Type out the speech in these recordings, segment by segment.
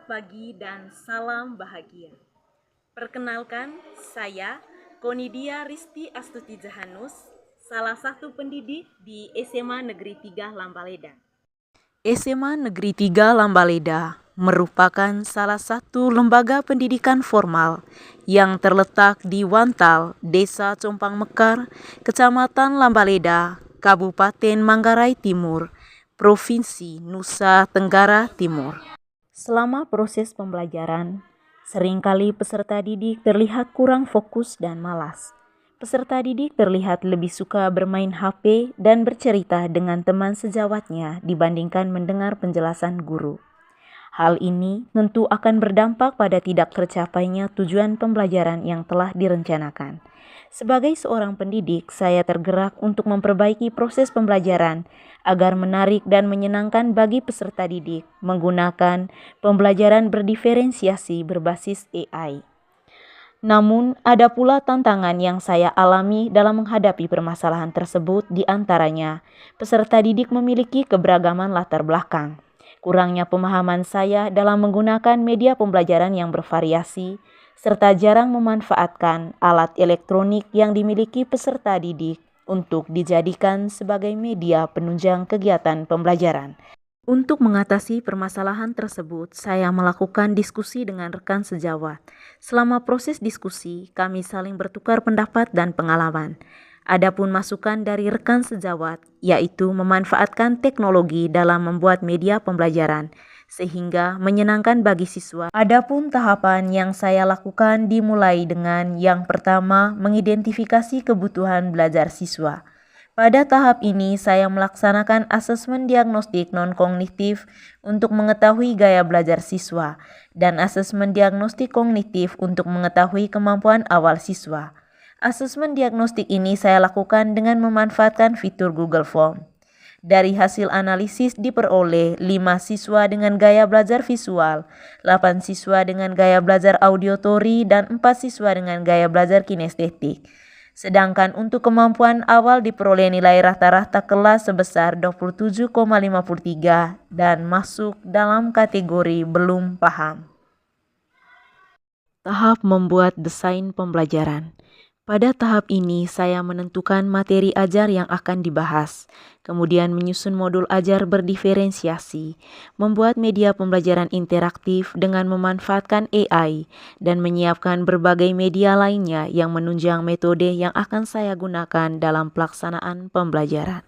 Selamat pagi dan salam bahagia. Perkenalkan, saya Konidia Risti Astuti Jahanus, salah satu pendidik di SMA Negeri 3 Lambaleda. SMA Negeri 3 Lambaleda merupakan salah satu lembaga pendidikan formal yang terletak di Wantal, Desa Compang Mekar, Kecamatan Lambaleda, Kabupaten Manggarai Timur, Provinsi Nusa Tenggara Timur. Selama proses pembelajaran, seringkali peserta didik terlihat kurang fokus dan malas. Peserta didik terlihat lebih suka bermain HP dan bercerita dengan teman sejawatnya dibandingkan mendengar penjelasan guru. Hal ini tentu akan berdampak pada tidak tercapainya tujuan pembelajaran yang telah direncanakan. Sebagai seorang pendidik, saya tergerak untuk memperbaiki proses pembelajaran agar menarik dan menyenangkan bagi peserta didik menggunakan pembelajaran berdiferensiasi berbasis AI. Namun, ada pula tantangan yang saya alami dalam menghadapi permasalahan tersebut, di antaranya peserta didik memiliki keberagaman latar belakang. Kurangnya pemahaman saya dalam menggunakan media pembelajaran yang bervariasi, serta jarang memanfaatkan alat elektronik yang dimiliki peserta didik untuk dijadikan sebagai media penunjang kegiatan pembelajaran. Untuk mengatasi permasalahan tersebut, saya melakukan diskusi dengan rekan sejawat. Selama proses diskusi, kami saling bertukar pendapat dan pengalaman. Adapun masukan dari rekan sejawat, yaitu memanfaatkan teknologi dalam membuat media pembelajaran, sehingga menyenangkan bagi siswa. Adapun tahapan yang saya lakukan dimulai dengan yang pertama, mengidentifikasi kebutuhan belajar siswa. Pada tahap ini, saya melaksanakan asesmen diagnostik non-kognitif untuk mengetahui gaya belajar siswa, dan asesmen diagnostik kognitif untuk mengetahui kemampuan awal siswa. Asesmen diagnostik ini saya lakukan dengan memanfaatkan fitur Google Form. Dari hasil analisis diperoleh 5 siswa dengan gaya belajar visual, 8 siswa dengan gaya belajar auditory, dan 4 siswa dengan gaya belajar kinestetik. Sedangkan untuk kemampuan awal diperoleh nilai rata-rata kelas sebesar 27,53 dan masuk dalam kategori belum paham. Tahap membuat desain pembelajaran. Pada tahap ini, saya menentukan materi ajar yang akan dibahas, kemudian menyusun modul ajar berdiferensiasi, membuat media pembelajaran interaktif dengan memanfaatkan AI, dan menyiapkan berbagai media lainnya yang menunjang metode yang akan saya gunakan dalam pelaksanaan pembelajaran.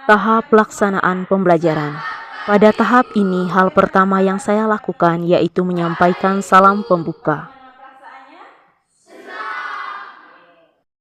Tahap pelaksanaan pembelajaran. Pada tahap ini, hal pertama yang saya lakukan yaitu menyampaikan salam pembuka.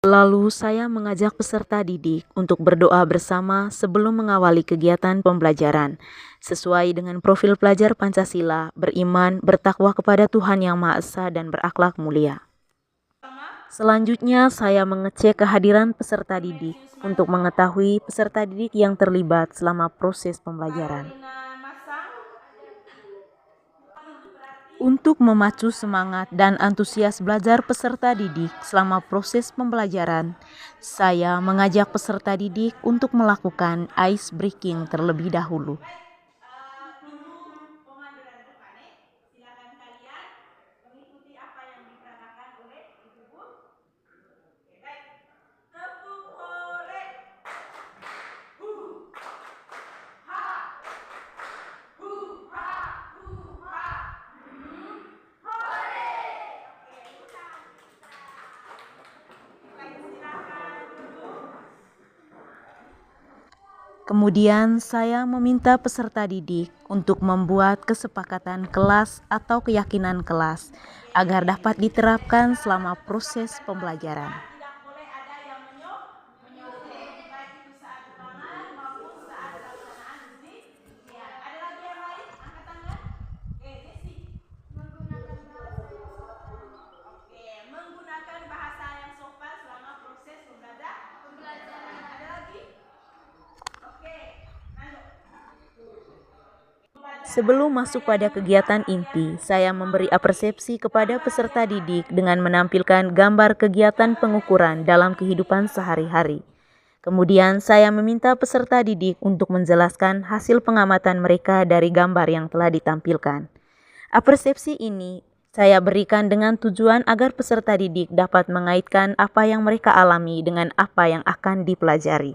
Lalu saya mengajak peserta didik untuk berdoa bersama sebelum mengawali kegiatan pembelajaran. Sesuai dengan profil pelajar Pancasila, beriman, bertakwa kepada Tuhan Yang Maha Esa dan berakhlak mulia. Selanjutnya saya mengecek kehadiran peserta didik untuk mengetahui peserta didik yang terlibat selama proses pembelajaran. Untuk memacu semangat dan antusias belajar peserta didik selama proses pembelajaran, saya mengajak peserta didik untuk melakukan ice breaking terlebih dahulu. Kemudian saya meminta peserta didik untuk membuat kesepakatan kelas atau keyakinan kelas agar dapat diterapkan selama proses pembelajaran. Sebelum masuk pada kegiatan inti, saya memberi apresiasi kepada peserta didik dengan menampilkan gambar kegiatan pengukuran dalam kehidupan sehari-hari. Kemudian saya meminta peserta didik untuk menjelaskan hasil pengamatan mereka dari gambar yang telah ditampilkan. Apersepsi ini saya berikan dengan tujuan agar peserta didik dapat mengaitkan apa yang mereka alami dengan apa yang akan dipelajari.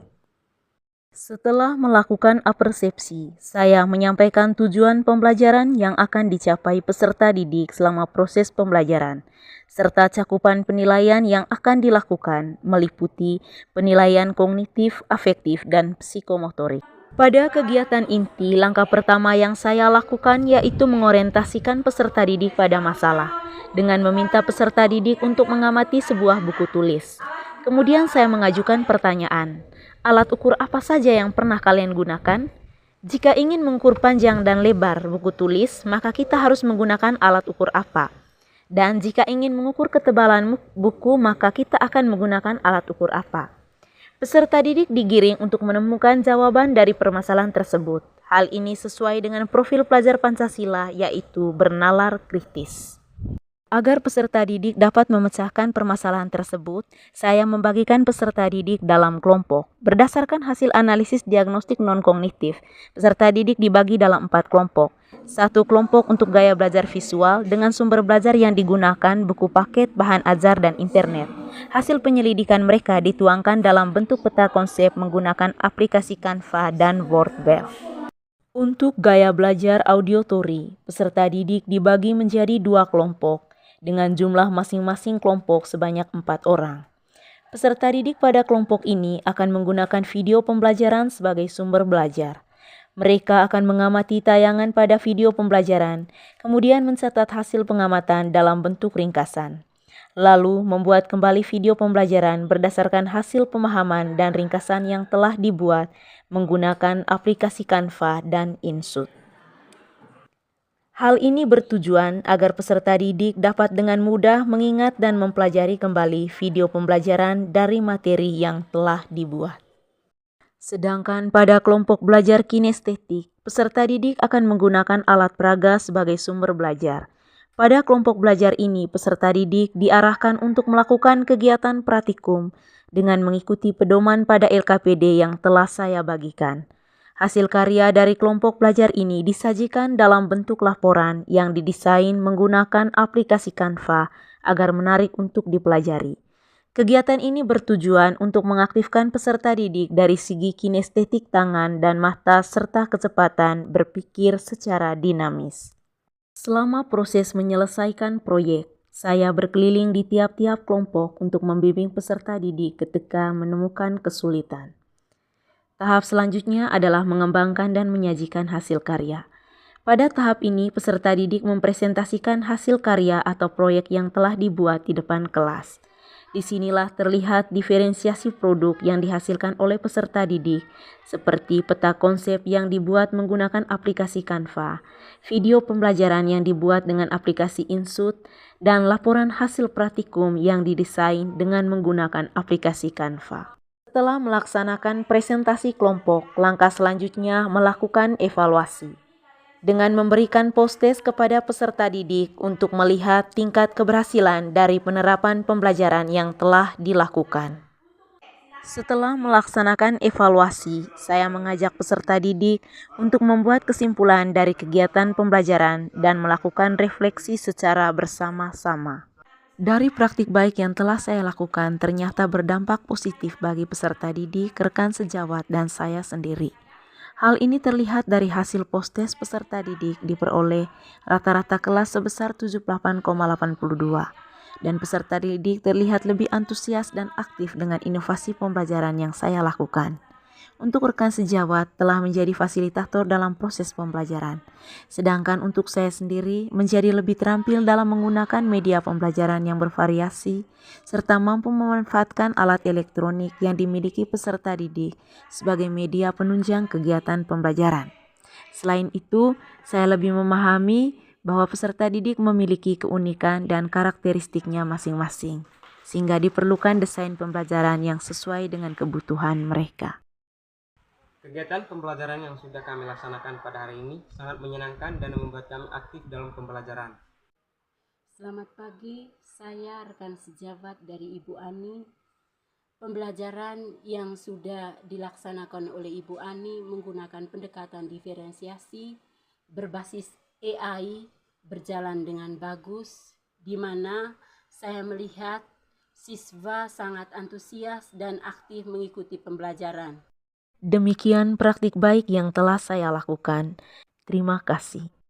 Setelah melakukan apersepsi, saya menyampaikan tujuan pembelajaran yang akan dicapai peserta didik selama proses pembelajaran, serta cakupan penilaian yang akan dilakukan meliputi penilaian kognitif, afektif, dan psikomotorik. Pada kegiatan inti, langkah pertama yang saya lakukan yaitu mengorientasikan peserta didik pada masalah, dengan meminta peserta didik untuk mengamati sebuah buku tulis. Kemudian saya mengajukan pertanyaan, alat ukur apa saja yang pernah kalian gunakan? Jika ingin mengukur panjang dan lebar buku tulis, maka kita harus menggunakan alat ukur apa? Dan jika ingin mengukur ketebalan buku, maka kita akan menggunakan alat ukur apa? Peserta didik digiring untuk menemukan jawaban dari permasalahan tersebut. Hal ini sesuai dengan profil pelajar Pancasila, yaitu bernalar kritis. Agar peserta didik dapat memecahkan permasalahan tersebut, saya membagikan peserta didik dalam kelompok. Berdasarkan hasil analisis diagnostik non-kognitif, peserta didik dibagi dalam 4 kelompok. Satu kelompok untuk gaya belajar visual dengan sumber belajar yang digunakan buku paket, bahan ajar, dan internet. Hasil penyelidikan mereka dituangkan dalam bentuk peta konsep menggunakan aplikasi Canva dan Wordbell. Untuk gaya belajar auditory, peserta didik dibagi menjadi 2 kelompok dengan jumlah masing-masing kelompok sebanyak 4 orang. Peserta didik pada kelompok ini akan menggunakan video pembelajaran sebagai sumber belajar. Mereka akan mengamati tayangan pada video pembelajaran, kemudian mencatat hasil pengamatan dalam bentuk ringkasan. Lalu membuat kembali video pembelajaran berdasarkan hasil pemahaman dan ringkasan yang telah dibuat menggunakan aplikasi Canva dan Inshoot. Hal ini bertujuan agar peserta didik dapat dengan mudah mengingat dan mempelajari kembali video pembelajaran dari materi yang telah dibuat. Sedangkan pada kelompok belajar kinestetik, peserta didik akan menggunakan alat peraga sebagai sumber belajar. Pada kelompok belajar ini, peserta didik diarahkan untuk melakukan kegiatan praktikum dengan mengikuti pedoman pada LKPD yang telah saya bagikan. Hasil karya dari kelompok belajar ini disajikan dalam bentuk laporan yang didesain menggunakan aplikasi Canva agar menarik untuk dipelajari. Kegiatan ini bertujuan untuk mengaktifkan peserta didik dari segi kinestetik tangan dan mata serta kecepatan berpikir secara dinamis. Selama proses menyelesaikan proyek, saya berkeliling di tiap-tiap kelompok untuk membimbing peserta didik ketika menemukan kesulitan. Tahap selanjutnya adalah mengembangkan dan menyajikan hasil karya. Pada tahap ini, peserta didik mempresentasikan hasil karya atau proyek yang telah dibuat di depan kelas. Disinilah terlihat diferensiasi produk yang dihasilkan oleh peserta didik, seperti peta konsep yang dibuat menggunakan aplikasi Canva, video pembelajaran yang dibuat dengan aplikasi Inshoot, dan laporan hasil praktikum yang didesain dengan menggunakan aplikasi Canva. Setelah melaksanakan presentasi kelompok, langkah selanjutnya melakukan evaluasi dengan memberikan post-test kepada peserta didik untuk melihat tingkat keberhasilan dari penerapan pembelajaran yang telah dilakukan. Setelah melaksanakan evaluasi, saya mengajak peserta didik untuk membuat kesimpulan dari kegiatan pembelajaran dan melakukan refleksi secara bersama-sama. Dari praktik baik yang telah saya lakukan ternyata berdampak positif bagi peserta didik, rekan sejawat, dan saya sendiri. Hal ini terlihat dari hasil post-test peserta didik diperoleh rata-rata kelas sebesar 78,82 dan peserta didik terlihat lebih antusias dan aktif dengan inovasi pembelajaran yang saya lakukan. Untuk rekan sejawat telah menjadi fasilitator dalam proses pembelajaran, sedangkan untuk saya sendiri menjadi lebih terampil dalam menggunakan media pembelajaran yang bervariasi, serta mampu memanfaatkan alat elektronik yang dimiliki peserta didik sebagai media penunjang kegiatan pembelajaran. Selain itu, saya lebih memahami bahwa peserta didik memiliki keunikan dan karakteristiknya masing-masing, sehingga diperlukan desain pembelajaran yang sesuai dengan kebutuhan mereka. Kegiatan pembelajaran yang sudah kami laksanakan pada hari ini sangat menyenangkan dan membuat kami aktif dalam pembelajaran. Selamat pagi, saya rekan sejawat dari Ibu Ani. Pembelajaran yang sudah dilaksanakan oleh Ibu Ani menggunakan pendekatan diferensiasi berbasis AI berjalan dengan bagus, di mana saya melihat siswa sangat antusias dan aktif mengikuti pembelajaran. Demikian praktik baik yang telah saya lakukan. Terima kasih.